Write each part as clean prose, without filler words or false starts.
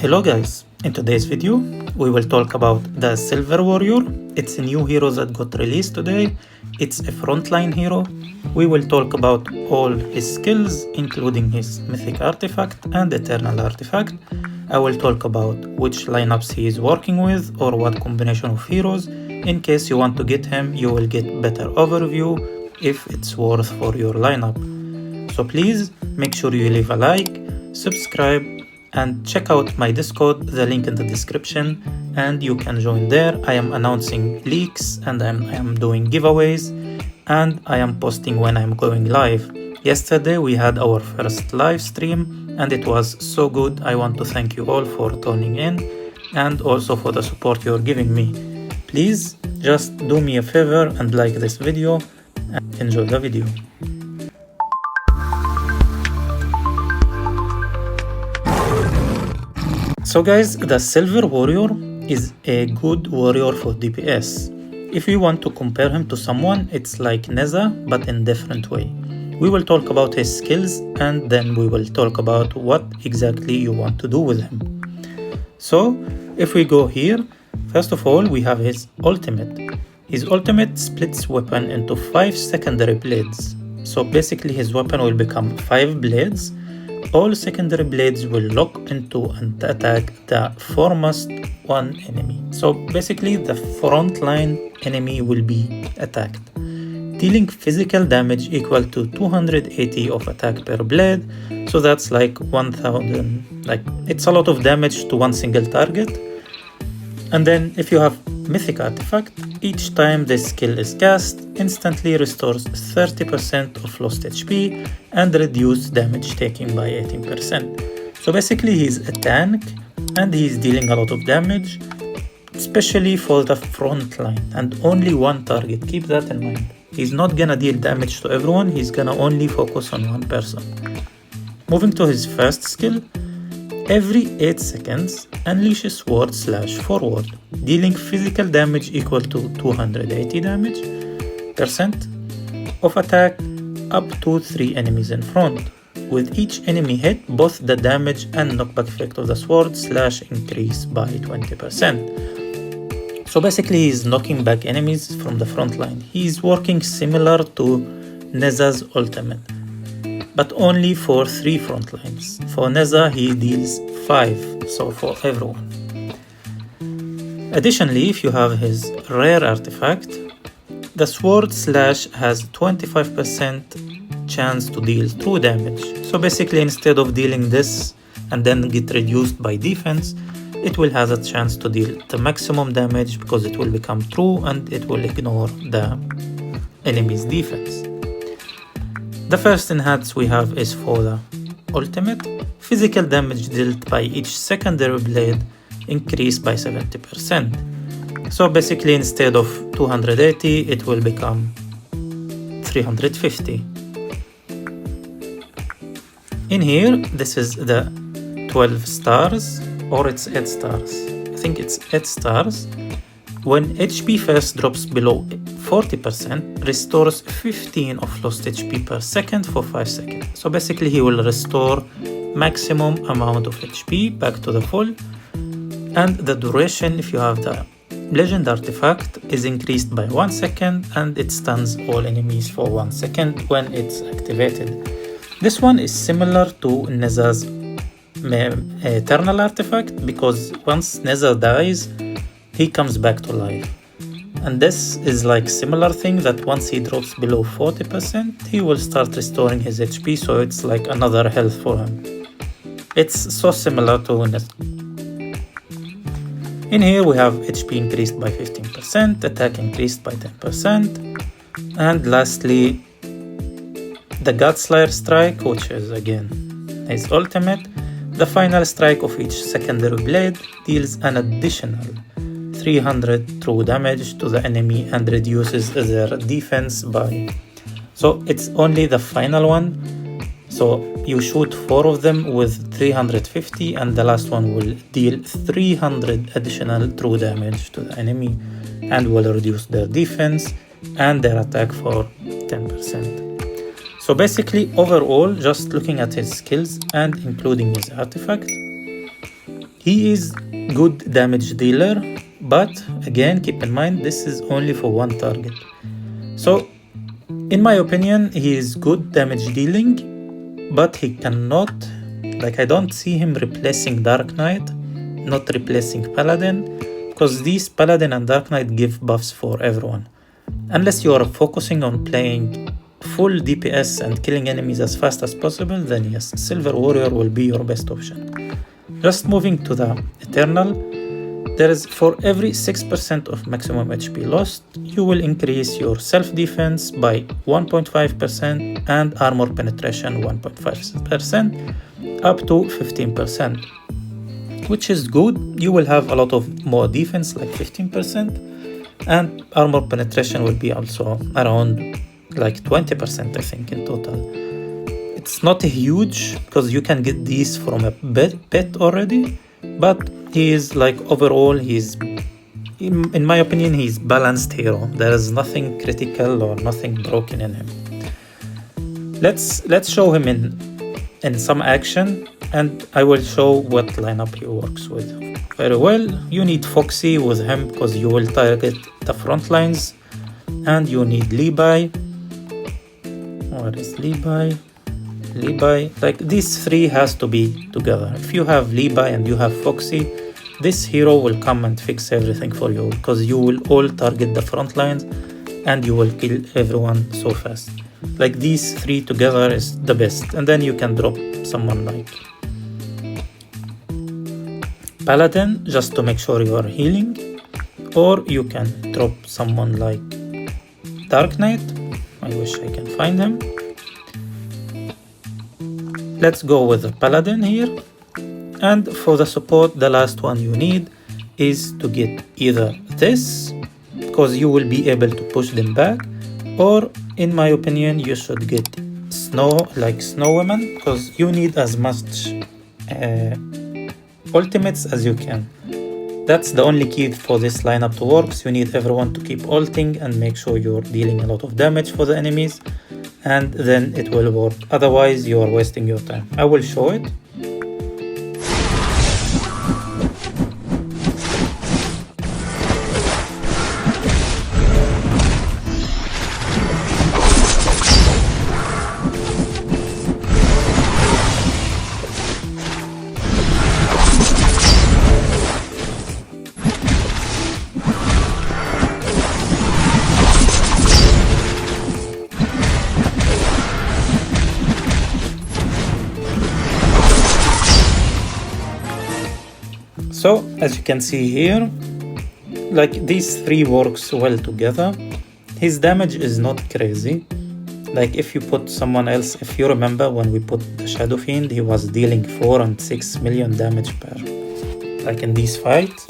Hello guys, in today's video we will talk about the Silver Warrior. It's a new hero that got released today. It's a frontline hero. We will talk about all his skills, including his mythic artifact and eternal artifact. I will talk about which lineups he is working with or what combination of heroes. In case you want to get him, you will get better overview if it's worth for your lineup. So please make sure you leave a like, subscribe, and check out my Discord, the link in the description, and you can join there. I am announcing leaks and I am doing giveaways, and I am posting when I'm going live. Yesterday we had our first live stream and it was so good. I want to thank you all for tuning in and also for the support you're giving me. Please just do me a favor and like this video and enjoy the video. So guys, the Silver Warrior is a good warrior for DPS. If you want to compare him to someone, it's like Neza, but in different way. We will talk about his skills and then we will talk about what exactly you want to do with him. So, if we go here, first of all, we have his ultimate. His ultimate splits weapon into 5 secondary blades. So basically his weapon will become 5 blades. All secondary blades will lock into and attack the foremost one enemy. So basically the frontline enemy will be attacked, dealing physical damage equal to 280 of attack per blade. So that's like 1000, like it's a lot of damage to one single target. And then if you have mythic artifact, each time this skill is cast, instantly restores 30% of lost HP and reduce damage taken by 18%. So basically he's a tank and he's dealing a lot of damage, especially for the front line and only one target. Keep that in mind. He's not gonna deal damage to everyone, he's gonna only focus on one person. Moving to his first skill, every 8 seconds, unleash a sword/forward, dealing physical damage equal to 280 damage% of attack up to 3 enemies in front. With each enemy hit, both the damage and knockback effect of the sword / increase by 20%. So basically he's knocking back enemies from the front line. He's working similar to Neza's ultimate, but only for 3 front lines. For Neza, he deals 5, so for everyone. Additionally, if you have his rare artifact, the sword / has 25% chance to deal true damage. So basically, instead of dealing this and then get reduced by defense, it will have a chance to deal the maximum damage because it will become true and it will ignore the enemy's defense. The first enhance we have is for the ultimate. Physical damage dealt by each secondary blade increased by 70%. So basically instead of 280, it will become 350. In here, this is the 12 stars, or it's 8 stars. I think it's 8 stars. When HP first drops below 40%, restores 15 of lost HP per second for 5 seconds. So basically he will restore maximum amount of HP back to the full. And the duration, if you have the legend artifact, is increased by 1 second and it stuns all enemies for 1 second when it's activated. This one is similar to Neza's eternal artifact because once Neza dies, he comes back to life. And this is like similar thing that once he drops below 40%, he will start restoring his HP, so it's like another health for him. It's so similar to Neza. In here we have HP increased by 15%, attack increased by 10%, and lastly the Godslayer strike, which is again his ultimate. The final strike of each secondary blade deals an additional 300 true damage to the enemy and reduces their defense by. So it's only the final one. So you shoot 4 of them with 350 and the last one will deal 300 additional true damage to the enemy and will reduce their defense and their attack for 10%. So basically overall, just looking at his skills and including his artifact, He is good damage dealer, but again, keep in mind this is only for one target. So, in my opinion, he is good damage dealing, but he cannot, I don't see him replacing Dark Knight, not replacing Paladin, because these Paladin and Dark Knight give buffs for everyone. Unless you are focusing on playing full DPS and killing enemies as fast as possible, then yes, Silver Warrior will be your best option. Just moving to the Eternal, there is for every 6% of maximum HP lost, you will increase your self-defense by 1.5% and armor penetration 1.5% up to 15%, which is good. You will have a lot of more defense, like 15%, and armor penetration will be also around 20%, I think, in total. It's not huge because you can get these from a pet already, but he is overall, he's, in my opinion, he's balanced hero. There is nothing critical or nothing broken in him. Let's show him in some action, and I will show what lineup he works with very well. You need Foxy with him because you will target the front lines, and you need Levi. Where is Levi? These three has to be together. If you have Levi and you have Foxy, this hero will come and fix everything for you, because you will all target the front lines and you will kill everyone so fast. These three together is the best. And then you can drop someone like Paladin just to make sure you are healing, or you can drop someone like Dark Knight. I wish I can find him. Let's go with the Paladin here. And for the support, the last one you need is to get either this, because you will be able to push them back, or in my opinion, you should get Snow Women, because you need as much ultimates as you can. That's the only key for this lineup to work. So you need everyone to keep ulting and make sure you're dealing a lot of damage for the enemies, and then it will work. Otherwise, you are wasting your time. I will show it. So, as you can see here, these three works well together. His damage is not crazy. If you put someone else, if you remember when we put the Shadow Fiend, he was dealing 4 and 6 million damage per, in these fights.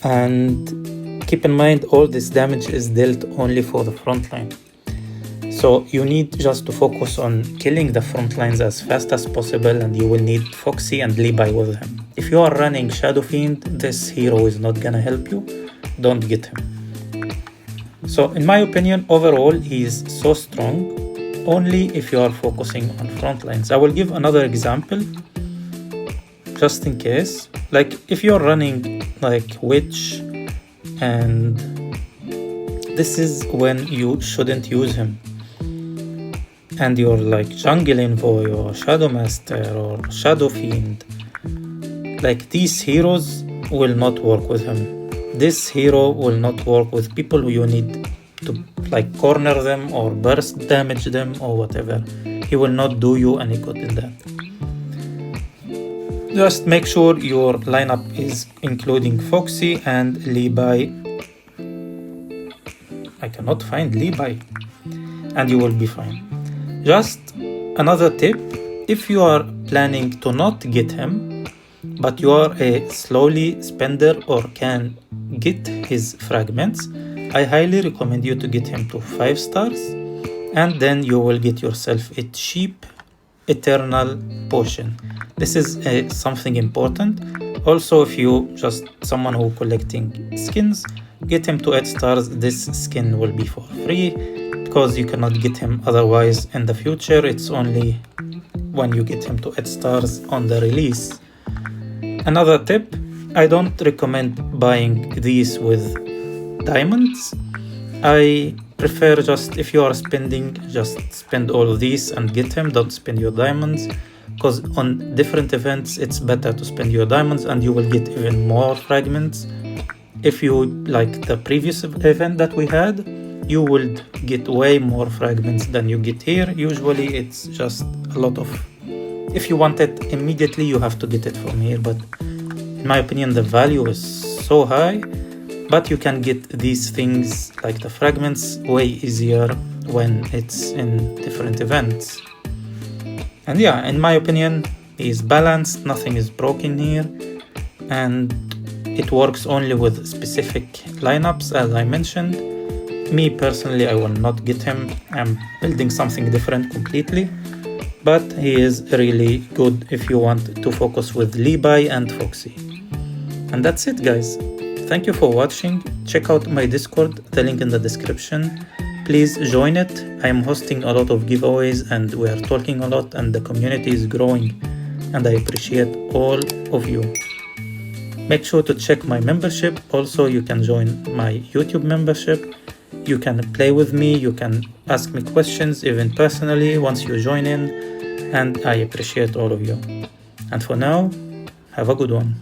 And keep in mind, all this damage is dealt only for the front line. So you need just to focus on killing the front lines as fast as possible, and you will need Foxy and Levi with him. If you are running Shadow Fiend, this hero is not gonna help you. Don't get him. So in my opinion, overall, he is so strong, only if you are focusing on front lines. I will give another example, just in case. If you are running Witch, and this is when you shouldn't use him, and you're Jungle Envoy or Shadow Master or Shadow Fiend, these heroes will not work with him. This hero will not work with people who you need to corner them or burst damage them or whatever. He will not do you any good in that. Just make sure your lineup is including Foxy and Levi. I cannot find Levi, and you will be fine. Just another tip, if you are planning to not get him, but you are a slowly spender or can get his fragments, I highly recommend you to get him to 5 stars, and then you will get yourself a cheap Eternal Potion. This is something important. Also, if you just someone who collecting skins, get him to 8 stars. This skin will be for free, because you cannot get him otherwise in the future. It's only when you get him to 8 stars on the release. Another tip, I don't recommend buying these with diamonds. I prefer just if you are spending, just spend all of these and get him, don't spend your diamonds, because on different events it's better to spend your diamonds and you will get even more fragments. If you like the previous event that we had, you will get way more fragments than you get here. Usually it's just a lot of, if you want it immediately you have to get it from here, but in my opinion the value is so high. But you can get these things like the fragments way easier when it's in different events. And yeah, in my opinion, is balanced, nothing is broken here, and it works only with specific lineups as I mentioned. Me personally, I will not get him. I'm building something different completely, but he is really good if you want to focus with Levi and Foxy. And that's it, guys. Thank you for watching. Check out my Discord, the link in the description. Please join it. I am hosting a lot of giveaways and we are talking a lot and the community is growing and I appreciate all of you. Make sure to check my membership. Also, you can join my YouTube membership. You can play with me. You can ask me questions even personally once you join in, and I appreciate all of you. And for now, have a good one.